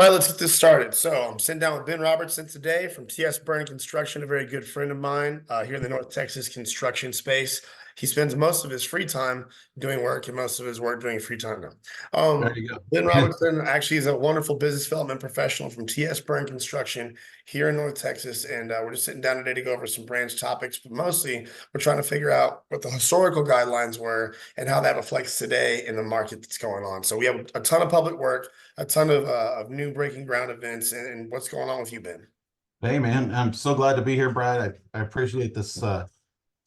All right, let's get this started. So I'm sitting down with Ben Robertson today from TS Burn Construction, a very good friend of mine here in the North Texas construction space. He spends most of his free time doing work and most of his work doing free time now. There you Ben go. Robertson actually is a wonderful business development professional from TS Burn Construction here in North Texas. And we're just sitting down today to go over some branch topics, but mostly we're trying to figure out what the historical guidelines were and how that reflects today in the market that's going on. So we have a ton of public work, a ton of new breaking ground events, and what's going on with you, Ben? Hey man, I'm so glad to be here, Brad. I appreciate this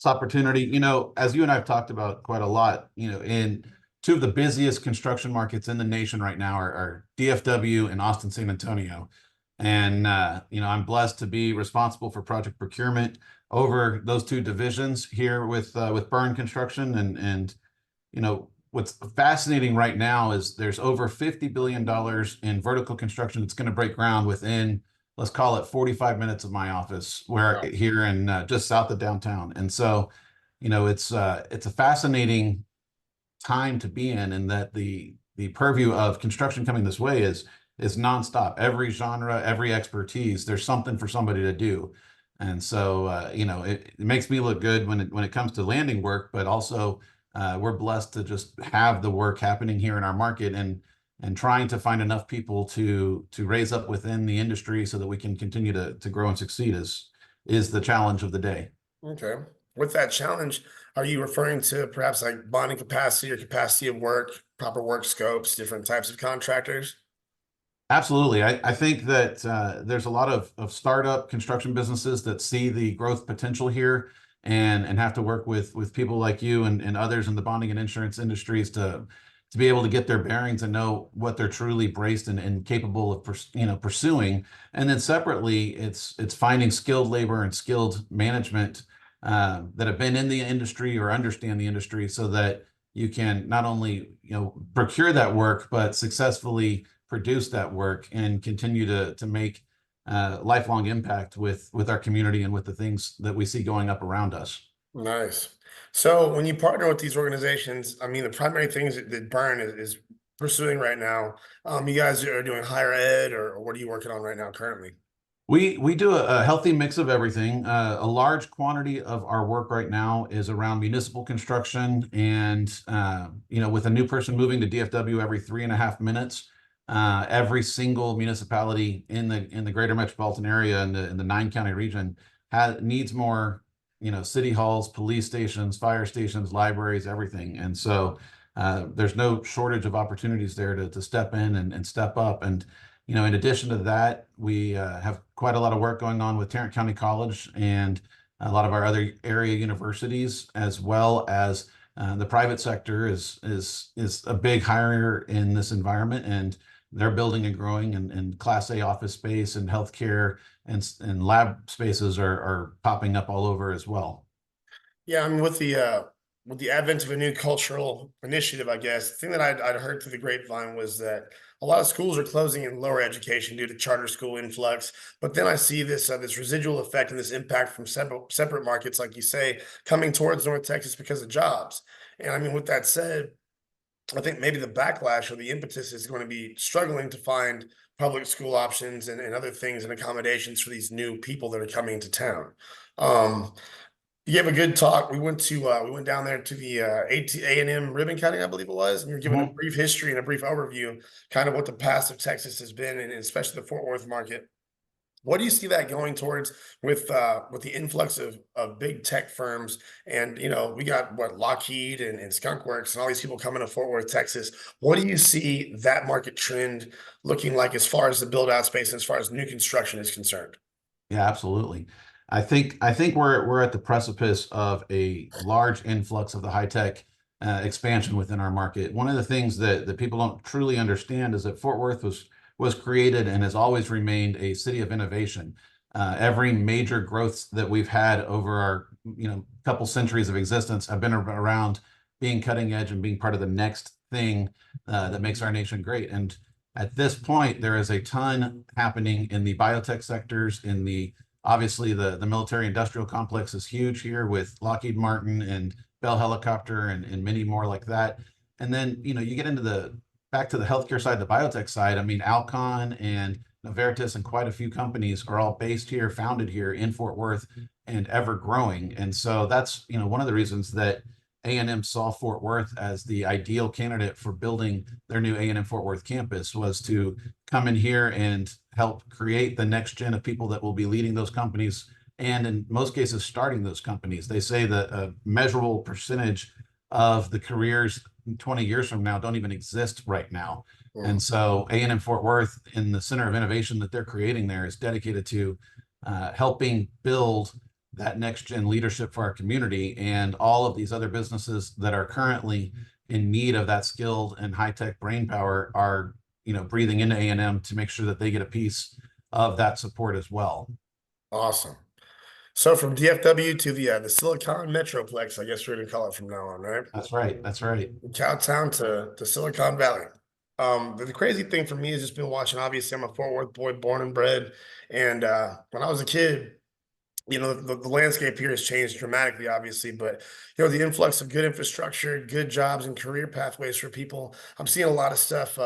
opportunity. As you and I've talked about quite a lot, in two of the busiest construction markets in the nation right now are DFW and Austin, San Antonio. And I'm blessed to be responsible for project procurement over those two divisions here with Burn Construction. And what's fascinating right now is there's over $50 billion in vertical construction that's going to break ground within, let's call it 45 minutes of my office, where here in just south of downtown. And so, it's a fascinating time to be in, and that the purview of construction coming this way is nonstop. Every genre, every expertise, there's something for somebody to do. And so, it makes me look good when it comes to landing work, but also we're blessed to just have the work happening here in our market, and trying to find enough people to raise up within the industry so that we can continue to grow and succeed is the challenge of the day. Okay. With that challenge, are you referring to perhaps like bonding capacity or capacity of work, proper work scopes, different types of contractors? Absolutely. I think that there's a lot of startup construction businesses that see the growth potential here, and have to work with people like you and others in the bonding and insurance industries to be able to get their bearings and know what they're truly braced and capable of pursuing. And then separately, it's finding skilled labor and skilled management that have been in the industry or understand the industry, so that you can not only procure that work, but successfully produce that work and continue to make lifelong impact with our community and with the things that we see going up around us. Nice. So when you partner with these organizations, I mean, the primary things that Burn is pursuing right now, you guys are doing higher ed, or what are you working on right now currently? We do a healthy mix of everything. A large quantity of our work right now is around municipal construction, and with a new person moving to DFW every 3.5 minutes, every single municipality in the greater metropolitan area, in the 9 county region, needs more, city halls, police stations, fire stations, libraries, everything. And so there's no shortage of opportunities there to step in and step up. And in addition to that, we have quite a lot of work going on with Tarrant County College and a lot of our other area universities, as well as the private sector is a big hire in this environment, and they're building and growing, and Class A office space and healthcare and lab spaces are popping up all over as well. Yeah, I mean, with the advent of a new cultural initiative, I guess the thing that I'd heard through the grapevine was that a lot of schools are closing in lower education due to charter school influx. But then I see this residual effect and this impact from separate markets, like you say, coming towards North Texas because of jobs. And I mean, with that said, I think maybe the backlash or the impetus is going to be struggling to find public school options and other things and accommodations for these new people that are coming into town. Um, you gave a good talk. We went down there to the A&M ribbon cutting, I believe it was, and you're giving a brief history and a brief overview, kind of what the past of Texas has been, and especially the Fort Worth market. What do you see that going towards with the influx of big tech firms? And we got what Lockheed and Skunk Works and all these people coming to Fort Worth, Texas. What do you see that market trend looking like as far as the build out space and as far as new construction is concerned? Yeah, absolutely. I think we're at the precipice of a large influx of the high tech expansion within our market. One of the things that people don't truly understand is that Fort Worth was created and has always remained a city of innovation. Every major growth that we've had over our couple centuries of existence have been around being cutting edge and being part of the next thing that makes our nation great. And at this point, there is a ton happening in the biotech sectors, obviously the military industrial complex is huge here with Lockheed Martin and Bell Helicopter and many more like that. And then, you get into back to the healthcare side, the biotech side, I mean, Alcon and Novartis and quite a few companies are all based here, founded here in Fort Worth, and ever growing. And so that's, one of the reasons that A&M saw Fort Worth as the ideal candidate for building their new A&M Fort Worth campus, was to come in here and help create the next gen of people that will be leading those companies, and in most cases starting those companies. They say that a measurable percentage of the careers 20 years from now don't even exist right now. Mm. And so A&M Fort Worth, in the center of innovation that they're creating there, is dedicated to helping build that next gen leadership for our community. And all of these other businesses that are currently in need of that skilled and high tech brain power are, breathing into A&M to make sure that they get a piece of that support as well. Awesome. So from DFW to the Silicon Metroplex, I guess we're gonna call it from now on, right? That's right. That's right. Cowtown to Silicon Valley. The crazy thing for me has just been watching. Obviously, I'm a Fort Worth boy, born and bred, and when I was a kid, the landscape here has changed dramatically, obviously, but the influx of good infrastructure, good jobs, and career pathways for people. I'm seeing a lot of stuff.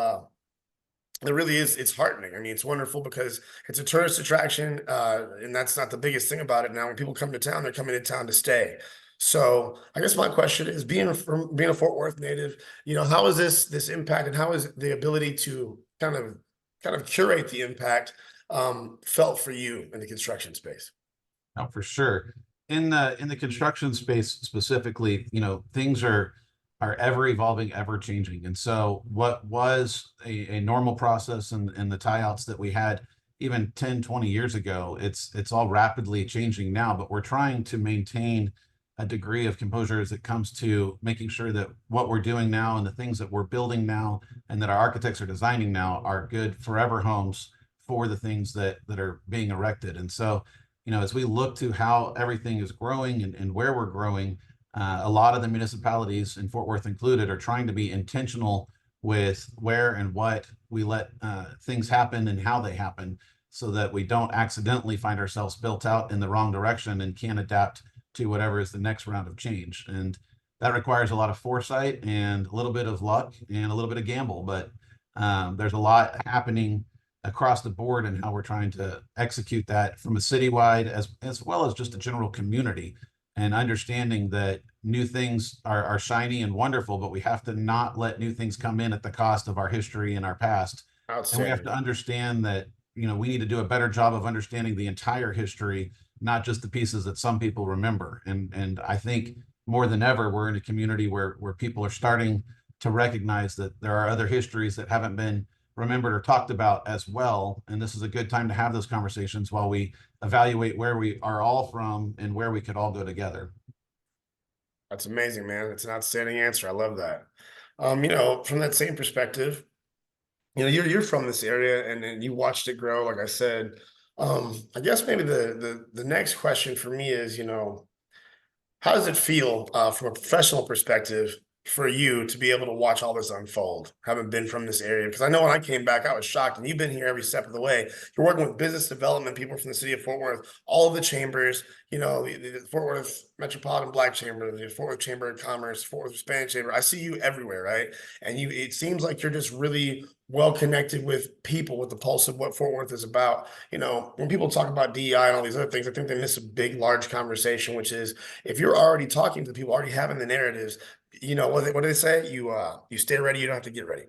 It really is. It's heartening. I mean, it's wonderful because it's a tourist attraction, and that's not the biggest thing about it. Now, when people come to town, they're coming to town to stay. So, I guess my question is, being a Fort Worth native, how is this impact, and how is the ability to kind of curate the impact felt for you in the construction space? No, for sure. In the construction space specifically, things are ever evolving, ever changing. And so what was a normal process and the tie outs that we had even 10, 20 years ago, it's all rapidly changing now, but we're trying to maintain a degree of composure as it comes to making sure that what we're doing now and the things that we're building now and that our architects are designing now are good forever homes for the things that are being erected. And so, as we look to how everything is growing and where we're growing, a lot of the municipalities, in Fort Worth included, are trying to be intentional with where and what we let things happen and how they happen, so that we don't accidentally find ourselves built out in the wrong direction and can't adapt to whatever is the next round of change. And that requires a lot of foresight and a little bit of luck and a little bit of gamble, but there's a lot happening across the board and how we're trying to execute that from a citywide as well as just a general community, and understanding that new things are shiny and wonderful, but we have to not let new things come in at the cost of our history and our past. And we have Outstanding. to understand that, we need to do a better job of understanding the entire history, not just the pieces that some people remember. And I think more than ever, we're in a community where people are starting to recognize that there are other histories that haven't been remembered or talked about as well. And this is a good time to have those conversations while we evaluate where we are all from and where we could all go together. That's amazing, man. It's an outstanding answer. I love that. From that same perspective, you're from this area and you watched it grow, like I said. I guess maybe the next question for me is, how does it feel from a professional perspective for you to be able to watch all this unfold, having been from this area? Because I know when I came back, I was shocked, and you've been here every step of the way. You're working with business development people from the city of Fort Worth, all of the chambers, the Fort Worth Metropolitan Black Chamber, the Fort Worth Chamber of Commerce, Fort Worth Hispanic Chamber. I see you everywhere, right? And it seems like you're just really well connected with people, with the pulse of what Fort Worth is about. When people talk about DEI and all these other things, I think they miss a big, large conversation, which is, if you're already talking to people, already having the narratives, what do they say? You stay ready, you don't have to get ready.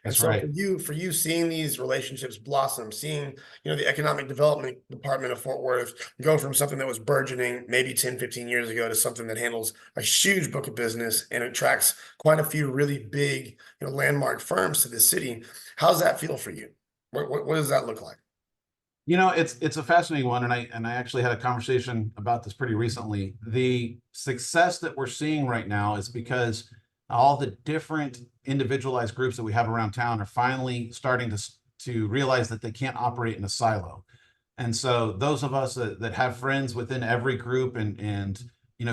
And That's so right. for you seeing these relationships blossom, seeing, the economic development department of Fort Worth go from something that was burgeoning maybe 10, 15 years ago to something that handles a huge book of business and attracts quite a few really big, landmark firms to the city. How's that feel for you? What does that look like? It's a fascinating one, and I actually had a conversation about this pretty recently. The success that we're seeing right now is because all the different individualized groups that we have around town are finally starting to realize that they can't operate in a silo. And so those of us that have friends within every group and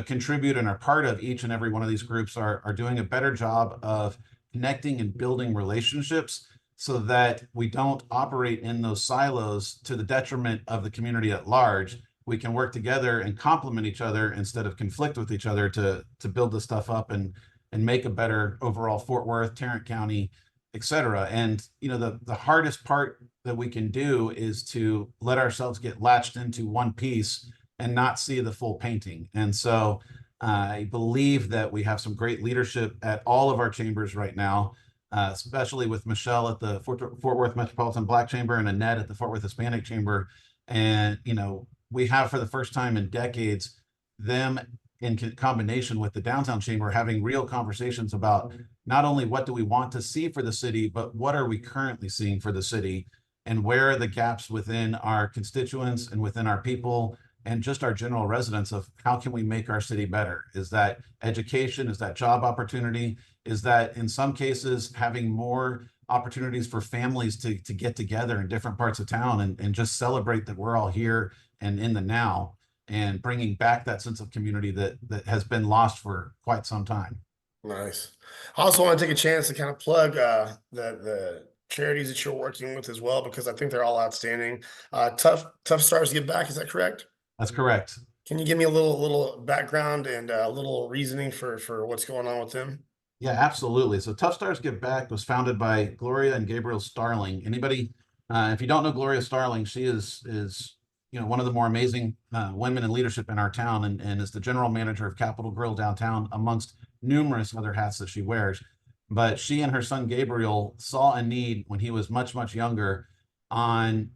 contribute and are part of each and every one of these groups are doing a better job of connecting and building relationships, so that we don't operate in those silos to the detriment of the community at large. We can work together and complement each other instead of conflict with each other to build this stuff up and make a better overall Fort Worth, Tarrant County et cetera. And the hardest part that we can do is to let ourselves get latched into one piece and not see the full painting. And so I believe that we have some great leadership at all of our chambers right now, especially with Michelle at the Fort Worth Metropolitan Black Chamber and Annette at the Fort Worth Hispanic Chamber. And, we have for the first time in decades them in combination with the downtown chamber having real conversations about not only what do we want to see for the city, but what are we currently seeing for the city, and where are the gaps within our constituents and within our people and just our general residents of how can we make our city better? Is that education? Is that job opportunity? Is that in some cases having more opportunities for families to get together in different parts of town and just celebrate that we're all here and in the now, and bringing back that sense of community that has been lost for quite some time. Nice. I also want to take a chance to kind of plug the charities that you're working with as well, because I think they're all outstanding. Tough Stars Give Back, is that correct? That's correct. Can you give me a little background and a little reasoning for what's going on with them? Yeah, absolutely. So Tough Stars Give Back was founded by Gloria and Gabriel Starling. Anybody, if you don't know Gloria Starling, she is one of the more amazing women in leadership in our town, and is the general manager of Capitol Grill downtown, amongst numerous other hats that she wears. But she and her son Gabriel saw a need when he was much, much younger on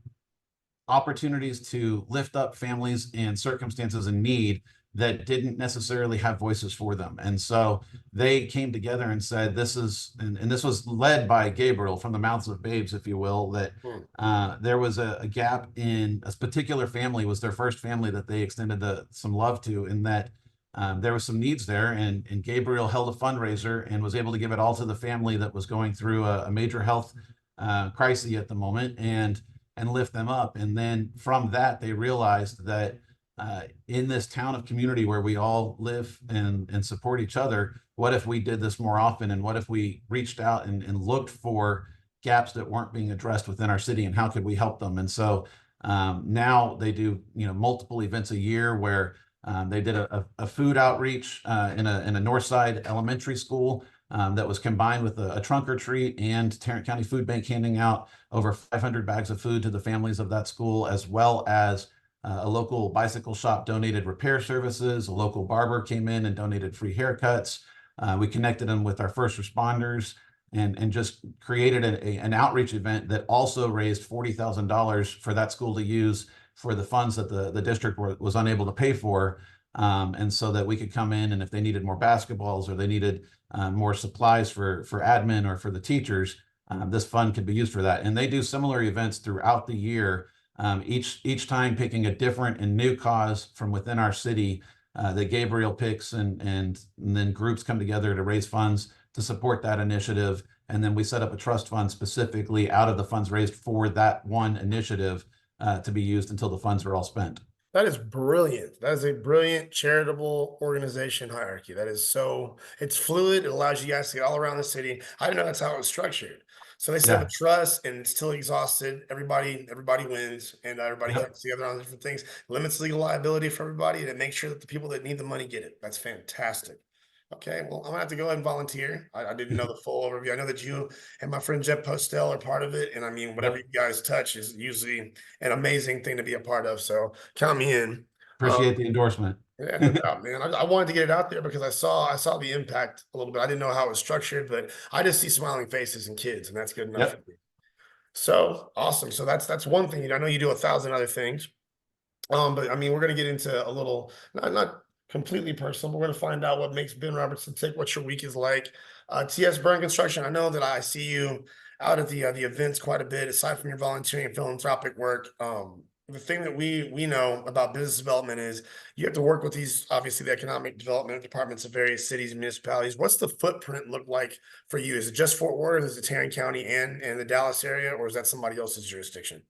opportunities to lift up families and circumstances in need that didn't necessarily have voices for them. And so they came together and said, this is, and this was led by Gabriel from the mouths of babes, if you will, that Hmm. there was a gap in a particular family, was their first family that they extended some love to, in that there was some needs there. And Gabriel held a fundraiser and was able to give it all to the family that was going through a major health crisis at the moment, and lift them up. And then from that, they realized that in this town of community where we all live and support each other, what if we did this more often? And what if we reached out and looked for gaps that weren't being addressed within our city, and how could we help them? And so now they do multiple events a year where they did a food outreach in a North Side elementary school that was combined with a trunk or treat and Tarrant County Food Bank handing out over 500 bags of food to the families of that school, as well as a local bicycle shop donated repair services. A local barber came in and donated free haircuts. We connected them with our first responders, and just created an outreach event that also raised $40,000 for that school to use for the funds that the district was unable to pay for. And so that we could come in, and if they needed more basketballs or they needed more supplies for admin or for the teachers, this fund could be used for that. And they do similar events throughout the year, each time picking a different and new cause from within our city that Gabriel picks, and then groups come together to raise funds to support that initiative. And then we set up a trust fund specifically out of the funds raised for that one initiative to be used until the funds are all spent. That is brilliant. That is a brilliant charitable organization hierarchy. That is so, it's fluid. It allows you guys to get all around the city. I didn't know that's how it was structured. So they set up Yeah. a trust and it's still exhausted. Everybody wins, and everybody Yep. comes together on different things. Limits legal liability for everybody, and it makes sure that the people that need the money get it. That's fantastic. Okay, well, I'm gonna have to go ahead and volunteer. I didn't know the full overview. I know that you and my friend Jeff Postel are part of it, and I mean, whatever you Yep. guys touch is usually an amazing thing to be a part of. So count me in. Appreciate the endorsement. Yeah, no doubt, man. I wanted to get it out there because I saw the impact a little bit. I didn't know how it was structured, but I just see smiling faces and kids, and that's good enough for Yep. me. So awesome. So that's one thing. I know you do 1,000 other things. But I mean, we're gonna get into a little, not completely personal, but we're gonna find out what makes Ben Robertson tick, what your week is like. TS Burn Construction, I know that I see you out at the events quite a bit, aside from your volunteering and philanthropic work. The thing that we know about business development is you have to work with these, obviously, the economic development departments of various cities and municipalities. What's the footprint look like for you? Is it just Fort Worth? Is it Tarrant County and the Dallas area, or is that somebody else's jurisdiction?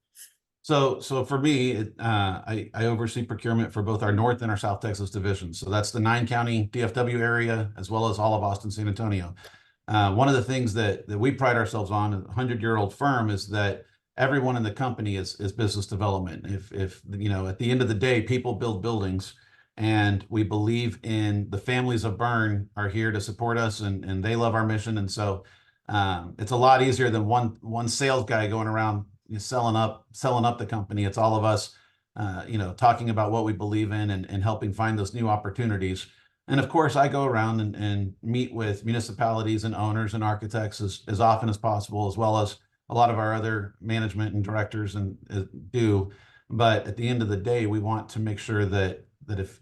So for me, I oversee procurement for both our North and our South Texas divisions. So that's the 9 county DFW area, as well as all of Austin, San Antonio. One of the things that we pride ourselves on, a 100-year-old firm, is that everyone in the company is business development. If at the end of the day, people build buildings, and we believe in the families of Burn are here to support us, and they love our mission. And so It's a lot easier than one sales guy going around, you know, selling up the company. It's all of us, talking about what we believe in, and helping find those new opportunities. And of course, I go around and meet with municipalities and owners and architects as often as possible, as well as a lot of our other management and directors and do. But at the end of the day, we want to make sure that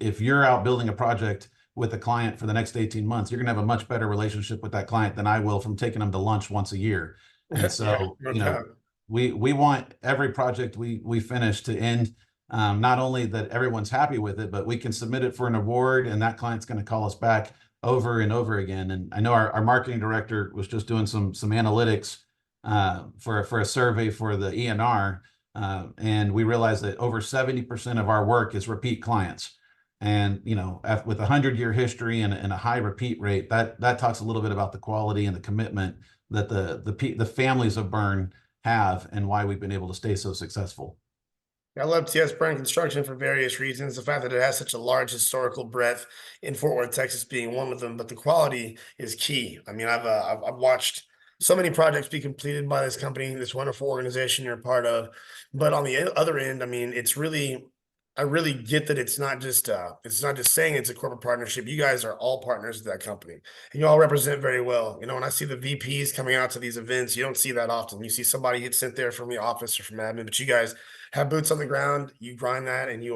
if you're out building a project with a client for the next 18 months, you're going to have a much better relationship with that client than I will from taking them to lunch once a year. And Yeah, so, no doubt. we want every project we finish to end, not only that everyone's happy with it, but we can submit it for an award, and that client's going to call us back over and over again. And I know our marketing director was just doing some analytics for a survey for the ENR, and we realized that over 70% of our work is repeat clients. And with a 100-year history and a high repeat rate, that talks a little bit about the quality and the commitment that the families of Bern have, and why we've been able to stay so successful. I love TS Burn Construction for various reasons. The fact that it has such a large historical breadth in Fort Worth, Texas, being one of them, but the quality is key. I mean, I've watched so many projects be completed by this company, this wonderful organization you're a part of. But on the other end, I mean, I really get that it's not just saying it's a corporate partnership. You guys are all partners of that company, and you all represent very well. You know, when I see the VPs coming out to these events, you don't see that often. You see somebody get sent there from the office or from admin, but you guys have boots on the ground, you grind that, and you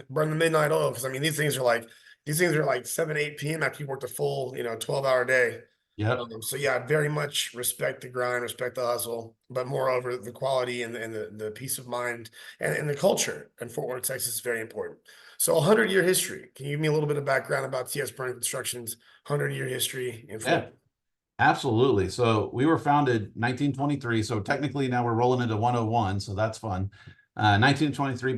burn the midnight oil. Because I mean, these things are like 7, 8 p.m. after you worked a full, 12-hour day. Yep. So yeah, I very much respect the grind, respect the hustle, but moreover, the quality and the peace of mind and the culture in Fort Worth, Texas is very important. So 100-year history. Can you give me a little bit of background about TS Burn Construction's 100-year history in Fort Yeah. Worth? Absolutely. So we were founded 1923. So technically now we're rolling into 101. So that's fun. 1923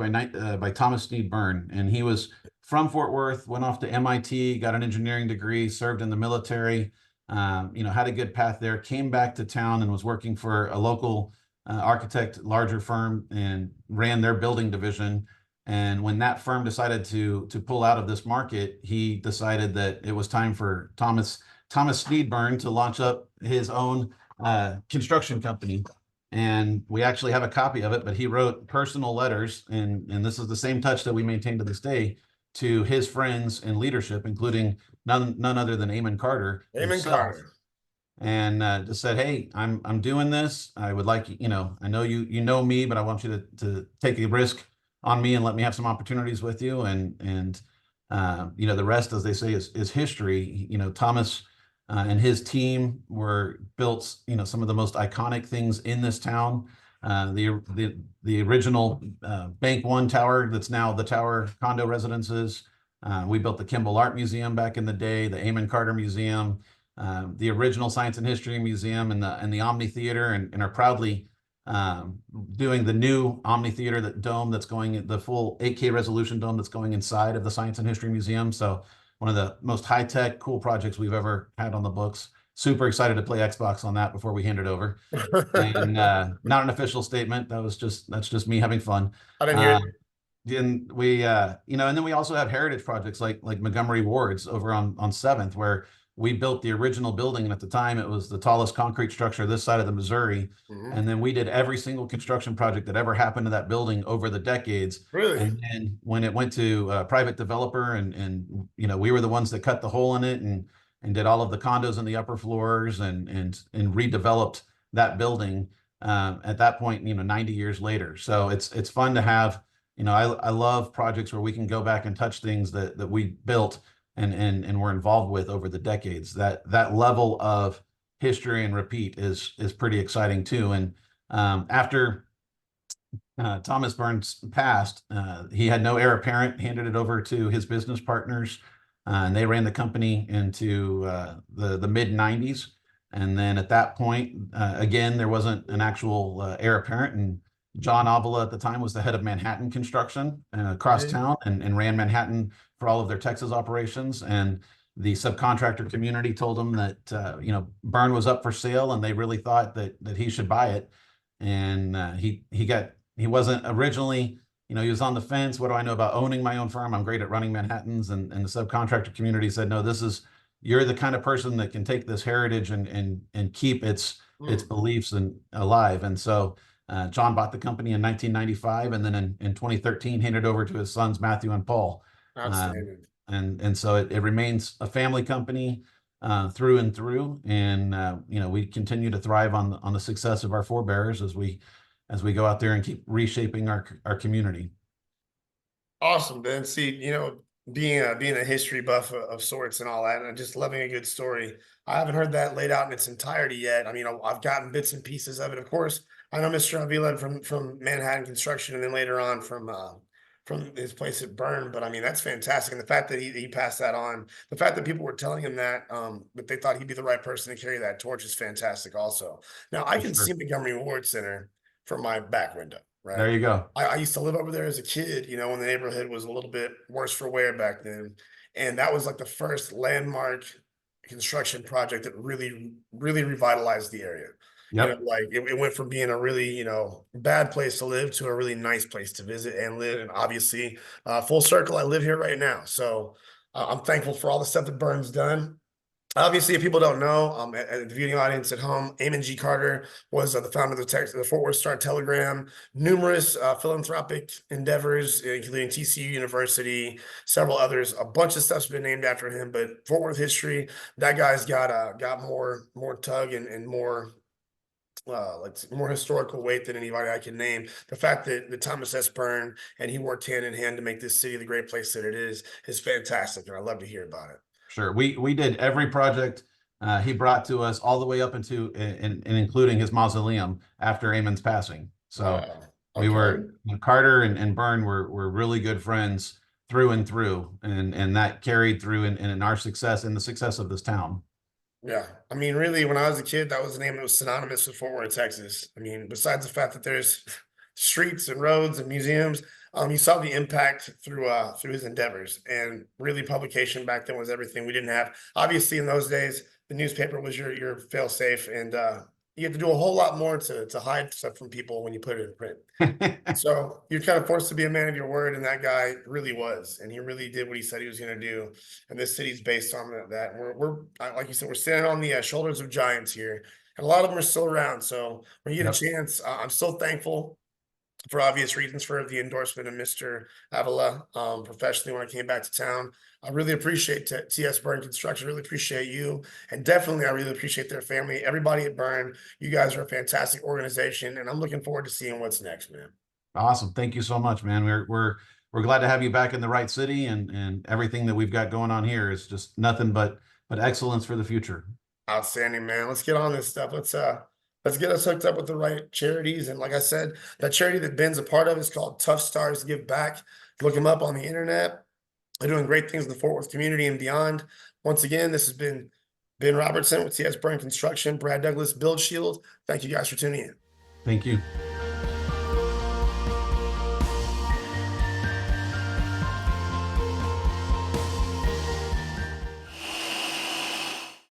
by Thomas Sneed Byrne, and he was from Fort Worth. Went off to MIT, got an engineering degree, served in the military. Had a good path there. Came back to town and was working for a local architect, larger firm, and ran their building division. And when that firm decided to pull out of this market, he decided that it was time for Thomas Sneedburn to launch up his own construction company. And we actually have a copy of it, but he wrote personal letters, and this is the same touch that we maintain to this day, to his friends and leadership, including none other than Amon Carter Amen, himself, Carter. and just said, "Hey, I'm doing this. I would like, I know you know me, but I want you to take a risk on me and let me have some opportunities with you." And the rest, as they say, is history. Thomas and his team were built, some of the most iconic things in this town. The original Bank One Tower, that's now the Tower condo residences. We built the Kimball Art Museum back in the day, the Amon Carter Museum, the original Science and History Museum, and the Omni Theater, and are proudly doing the new Omni Theater, that dome that's going, the full 8K resolution dome that's going inside of the Science and History Museum. So one of the most high-tech, cool projects we've ever had on the books. Super excited to play Xbox on that before we hand it over. And not an official statement. That's just me having fun. I didn't hear Uh, it. and we, and then we also have heritage projects like Montgomery Ward's over on 7th, where we built the original building, and at the time it was the tallest concrete structure this side of the Missouri. Mhm. And then we did every single construction project that ever happened to that building over the decades. Really? And then when it went to a private developer, and we were the ones that cut the hole in it, and did all of the condos in the upper floors, and redeveloped that building at that point, 90 years later. So it's fun to have. I love projects where we can go back and touch things that we built and were involved with over the decades. That level of history and repeat is pretty exciting too. And after Thomas Burns passed, he had no heir apparent, handed it over to his business partners, and they ran the company into the mid 90s. And then at that point, again, there wasn't an actual heir apparent, and John Avila at the time was the head of Manhattan Construction across Mhm. town, and ran Manhattan for all of their Texas operations. And the subcontractor community told him that Byrne was up for sale, and they really thought that he should buy it. And he wasn't originally, he was on the fence. What do I know about owning my own firm? I'm great at running Manhattans. And the subcontractor community said, no, you're the kind of person that can take this heritage and keep its Mm, beliefs and alive. And so John bought the company in 1995, and then in 2013 handed over to his sons Matthew and Paul. Um, outstanding. and so it remains a family company through and through. And we continue to thrive on the success of our forebears as we go out there and keep reshaping our community. Awesome, Ben. See, being a history buff of sorts and all that, and just loving a good story. I haven't heard that laid out in its entirety yet. I mean, I've gotten bits and pieces of it. Of course, I know Mr. Avila from Manhattan Construction, and then later on from his place at Byrne. But I mean, that's fantastic, and the fact that he passed that on, the fact that people were telling him that they thought he'd be the right person to carry that torch is fantastic. Also, now I For can see sure. Montgomery Ward Center from my back window, right? There you go. I used to live over there as a kid, when the neighborhood was a little bit worse for wear back then. And that was like the first landmark construction project that really, really revitalized the area. Yep. Like it went from being a really, bad place to live to a really nice place to visit and live. And obviously, full circle, I live here right now. So I'm thankful for all the stuff that Burns done. Obviously, if people don't know, at the viewing audience at home, Amon G. Carter was the founder of the Fort Worth Star Telegram. Numerous philanthropic endeavors, including TCU University, several others. A bunch of stuff's been named after him. But Fort Worth history, that guy's got more tug and more like more historical weight than anybody I can name. The fact that Thomas S. Byrne and he worked hand in hand to make this city the great place that it is fantastic, and I love to hear about it. Sure. We did every project he brought to us all the way up into and including his mausoleum after Amon's passing. So Wow. we Okay. were Carter and Byrne were really good friends through and through, and that carried through in our success and the success of this town. Yeah. I mean, really, when I was a kid, that was the name that was synonymous with Fort Worth, Texas. I mean, besides the fact that there's streets and roads and museums, you saw the impact through his endeavors. And really, publication back then was everything. We didn't have, obviously, in those days, the newspaper was your fail safe, and you had to do a whole lot more to hide stuff from people when you put it in print. So you're kind of forced to be a man of your word, and that guy really was, and he really did what he said he was going to do. And this city's based on that. Like you said, we're standing on the shoulders of giants here, and a lot of them are still around. So when you get a Yep. chance, I'm so thankful for obvious reasons for the endorsement of Mr. Avila professionally when I came back to town. I really appreciate TS Burn Construction. Really appreciate you, and definitely I really appreciate their family. Everybody at Burn, you guys are a fantastic organization, and I'm looking forward to seeing what's next, man. Awesome. Thank you so much, man. We're glad to have you back in the right city, and everything that we've got going on here is just nothing but excellence for the future. Outstanding, man. Let's get on this stuff. Let's get us hooked up with the right charities. And like I said, that charity that Ben's a part of is called Tough Stars Give Back. Look them up on the internet. They're doing great things in the Fort Worth community and beyond. Once again, this has been Ben Robertson with TS Burn Construction, Brad Douglas, Build Shield. Thank you guys for tuning in. Thank you.